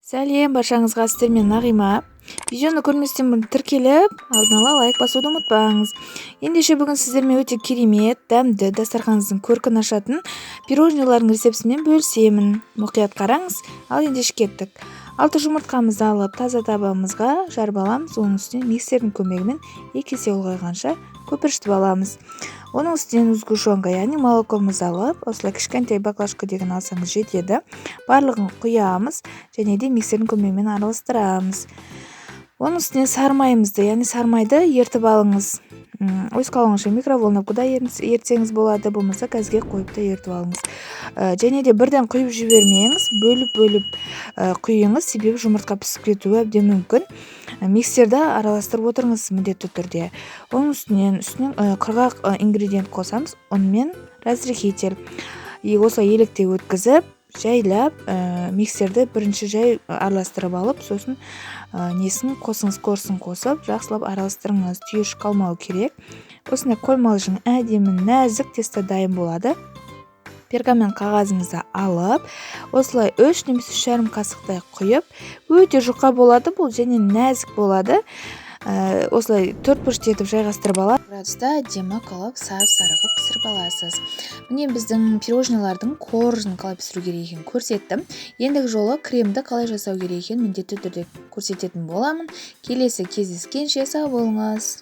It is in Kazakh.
Сәлем, баршаңызға сіздермен Нағима. Видеоны көрместен бұрын тіркеліп, алдын ала лайк басуды ұмытпаңыз. Ендеше бүгін сіздермен өте керемет, дәмді, дастарханыңыздың көркін ашатын пирожныйлардың рецептімен бөлісемін. Мұқият қараңыз, ал ендеше кеттік. 6 жұмыртқамызды алып, таза табамызға жарып аламыз. Оның үстіне миксердің көмегімен 2 есе ұлғайғанша көпіршітіп аламыз. Оның үстінен сгущенка, яғни молокомызды алып, осылай кішкентай баклажка деген алсаңыз жетеді. Барлығын құямыз және де миксердің көмегімен араластырамыз. Оның үстіне сармайымызды, яғни сармайды ертіп алыңыз. Өз қалауыңызша микроволновкада ертсеңіз болады, болмаса газге қойып та ертіп алыңыз. Және де бірден құйып жібермеңіз, бөліп құйыңыз, себебі жұмыртқа пісіп кетуі әбден мүмкін. Миксерді араластырып отырыңыз міндетті түрде. Оның үстінен құрғақ ингредиент қосамыз, онымен разрыхитель. Осылай електей өткізіп, жайлап миксерді бірінші жай араластырып алып, сосын несін қосыңыз, корсын қосып, жақсылап араластырыңыз, түйіршік қалмау керек. Осындай қоймалжың әдемі нәзік тесто дайын болады. Пергамент қағазымызды алып, осылай 3 немесе 3,5 қасықтай құйып, өте жұқа болады бұл, және нәзік болады. Осылай 4 бұрышты етіп жайғастырып алып, градуста әдемі қылып сарып-сарығып пісіріп аласыз. Міне біздің пирожныйлардың қоржын қалай пісіру керек екенін көрсеттім. Ендігі жолы кремді қалай жасау керек екенін міндетті түрде көрсететін боламын. Келесі кездескенше сау болыңыз.